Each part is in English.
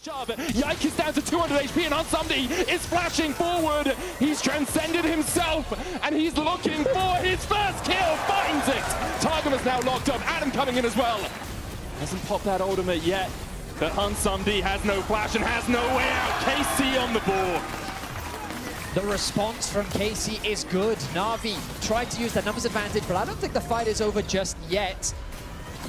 Yike is down to 200 HP and Unsumdi is flashing forward. He's transcended himself and he's looking for his first kill. Finds it. Targamas now locked up. Adam coming in as well. Hasn't popped that ultimate yet, but Unsumdi has no flash and has no way out. KC on the board. The response from KC is good. Na'Vi tried to use the numbers advantage, but I don't think the fight is over just yet.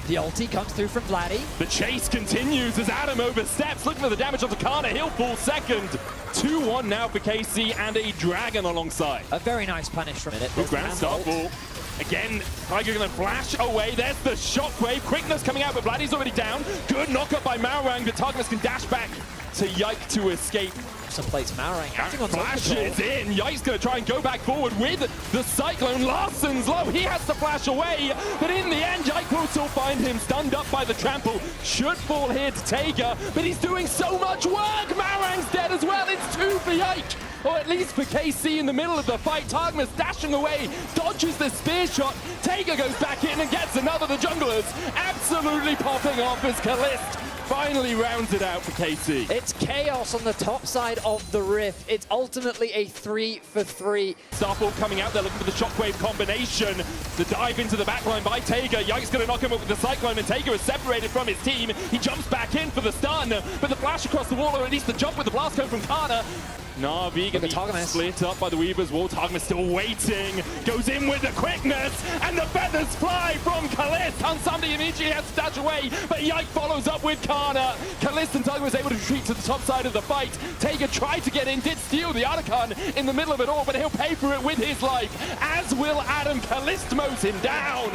The ulti comes through from Vladdy. The chase continues as Adam oversteps, looking for the damage onto Kana. He'll fall second. 2-1 now for KC and a dragon alongside. A very nice punish from it. Good ground start ball. Again, Tiger gonna flash away. There's the shockwave. Quickness coming out, but Vladdy's already down. Good knockup by Maurang, but Targamas can dash back to Yike to escape. Some plates Maurang acting on flashes in. Yike's gonna try and go back forward with the Cyclone. Larsen's low. He has to flash away, but in the end, Yike will still find him stunned up by the trample. Should fall here to Taiga, but he's doing so much work. Maurang's dead as well. It's 2 for Yike. Or at least for KC in the middle of the fight. Targamas dashing away, dodges the spear shot. Taiga goes back in and gets another. The junglers absolutely popping off as Kalist finally rounds it out for KC. It's chaos on the top side of the rift. It's ultimately a 3 for 3. Starfall coming out there looking for the shockwave combination. The dive into the backline by Taiga. Yike's going to knock him up with the Cyclone, and Taiga is separated from his team. He jumps back in for the stun, but the flash across the wall, or at least the jump with the blast cone from Kana. Na'Vi going to be split up by the Weaver's wall. Targamas still waiting. Goes in with the quickness, and the feathers fly from Kalist. Unsumdi immediately has to dash away, but Yike follows up with Kana. Kalist and Targamas able to retreat to the top side of the fight. Taiga tried to get in, did steal the Archon in the middle of it all, but he'll pay for it with his life, as will Adam. Kalist mows him down.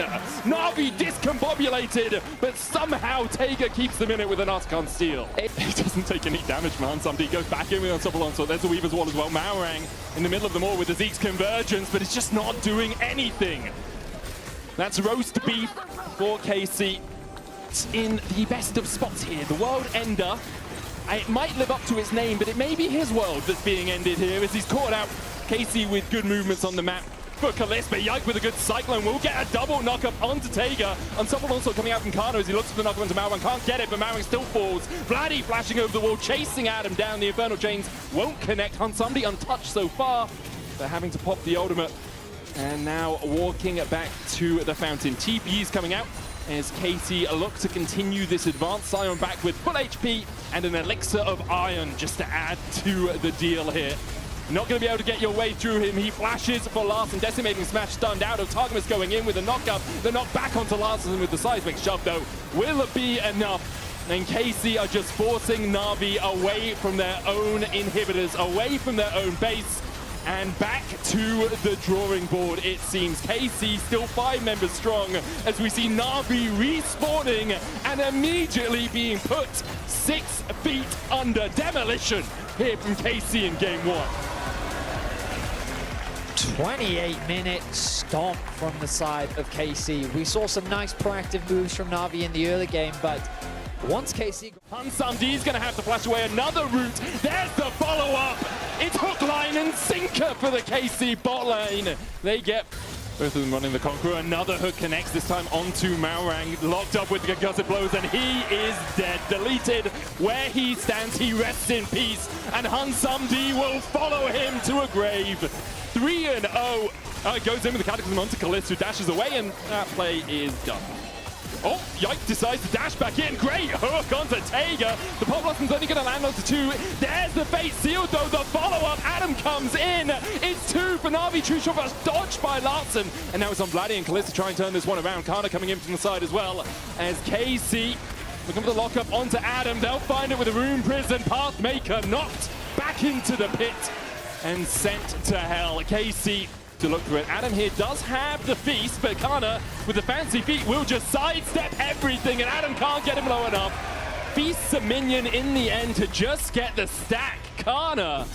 Na'Vi discombobulated, but somehow Taiga keeps them in it with an Archon steal. He doesn't take any damage from Unsumdi. Goes back in with Unstoppable Onslaught. There's a Weaver's wall as well. Maurang in the middle of them all with the Zeke's convergence, but it's just not doing anything. That's roast beef for KC. It's in the best of spots here. The world ender. It might live up to its name, but it may be his world that's being ended here as he's caught out KC with good movements on the map. For Kalist, but Yike with a good Cyclone will get a double knock-up onto Taiga. Unstoppable also coming out from Kana as he looks for the knock-up onto Maurang. Can't get it, but Maurang still falls. Vladdy flashing over the wall, chasing Adam down. The Infernal Chains won't connect. Unsumdi untouched so far. They're having to pop the ultimate. And now walking back to the fountain. TP's coming out as KC look to continue this advance. Sion back with full HP and an Elixir of Iron just to add to the deal here. Not going to be able to get your way through him. He flashes for Larsen. Decimating Smash stunned out of Targamas going in with a knockup. The knock back onto Larsen with the seismic shove though. Will it be enough? And KC are just forcing Na'Vi away from their own inhibitors, away from their own base, and back to the drawing board, it seems. KC still 5 members strong as we see Na'Vi respawning and immediately being put 6 feet under. Demolition here from KC in game 1. 28-minute stomp from the side of KC. We saw some nice proactive moves from Na'Vi in the early game, but once KC... Unsumdi's going to have to flash away another route. There's the follow-up. It's hook, line, and sinker for the KC bot lane. They get both of them running the Conqueror. Another hook connects, this time onto Maurang. Locked up with the concussive blows, and he is dead. Deleted. Where he stands, he rests in peace. And Unsumdi will follow him to a grave. 3-0. Goes in with the Cataclysm onto Kalist, who dashes away, and that play is done. Oh, Yike decides to dash back in. Great hook onto Taiga. The Pop Blossom's only going to land onto 2. There's the fate sealed, though. The follow-up. Adam comes in. It's 2 for Na'Vi. True shot was dodged by Larsen. And now it's on Vladdy and Kalist to try and turn this one around. Kana coming in from the side as well. As KC looking for the lockup onto Adam. They'll find it with a Rune Prison. Pathmaker knocked back into the pit and sent to hell. KC to look for it. Adam here does have the feast, but Kana with the fancy feet will just sidestep everything, and Adam can't get him low enough. Feasts a minion in the end to just get the stack. Kana,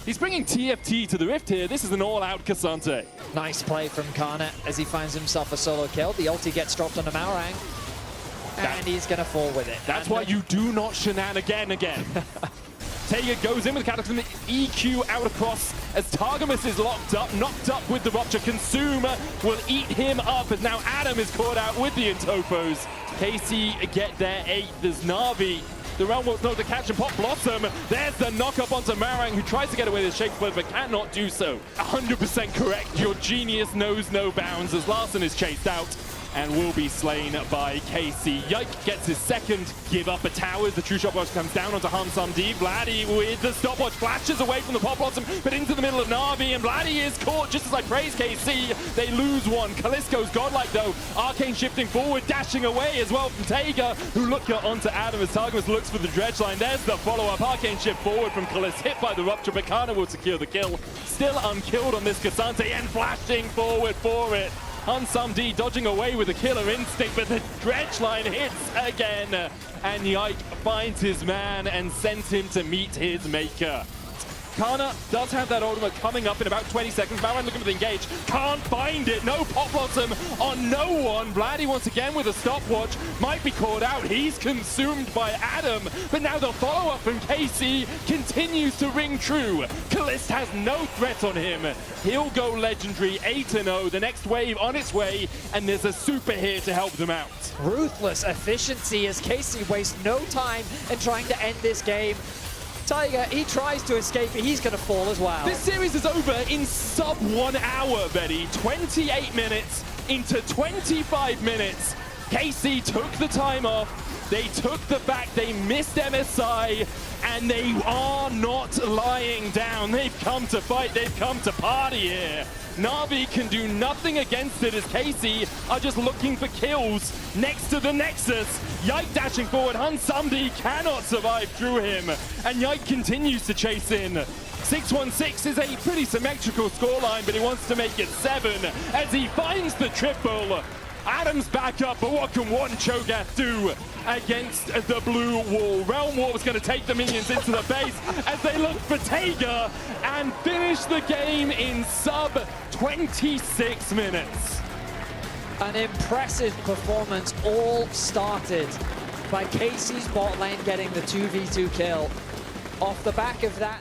he's bringing TFT to the Rift here. This is an all-out Cassante. Nice play from Kana as he finds himself a solo kill. The ulti gets dropped onto Maurang, and he's going to fall with it. That's why you do not shenanigan again. Taiga goes in with the Cataclysm, EQ out across as Targamas is locked up, knocked up with the Rupture. Consume will eat him up as now Adam is caught out with the Intopos. KC get their 8th as Na'Vi The Realm Warp's not to catch and pop Blossom. There's the knock up onto Marang, who tries to get away with his Shake Split, but cannot do so. 100% correct. Your genius knows no bounds as Larssen is chased out and will be slain by KC. Yike gets his second. Give up a tower as the true stopwatch comes down onto Hansam D. Vladdy with the stopwatch flashes away from the Pop Blossom, but into the middle of Na'Vi, and Vladdy is caught just as I praise KC. They lose one. Kalisko's godlike though. Arcane shifting forward, dashing away as well from Taiga, who look onto Adam as Targamas looks for the dredge line. There's the follow-up. Arcane shift forward from Kalis, hit by the Rupture, but Kana will secure the kill. Still unkilled on this Cassante and flashing forward for it. Hansam D dodging away with a killer instinct, but the dredge line hits again. And Yike finds his man and sends him to meet his maker. Kana does have that ultimate coming up in about 20 seconds. Baron looking for the engage. Can't find it. No Pop Blossom on no one. Vladdy once again with a stopwatch. Might be called out. He's consumed by Adam. But now the follow-up from KC continues to ring true. Kalist has no threat on him. He'll go legendary 8-0. The next wave on its way. And there's a super here to help them out. Ruthless efficiency as KC wastes no time in trying to end this game. Tiger, he tries to escape, but he's going to fall as well. This series is over in sub 1 hour, Betty. 28 minutes into 25 minutes. KC took the time off. They took the fact they missed MSI, and they are not lying down. They've come to fight. They've come to party here. Na'Vi can do nothing against it as KC are just looking for kills next to the Nexus. Yike dashing forward. Hansam D cannot survive through him, and Yike continues to chase in. 6-1-6 is a pretty symmetrical scoreline, but he wants to make it 7 as he finds the triple. Adam's back up, but what can one Cho'Gath do against the blue wall? Realm Warp is going to take the minions into the base as they look for Taiga and finish the game in sub 26 minutes. An impressive performance all started by KC's bot lane getting the 2v2 kill. Off the back of that...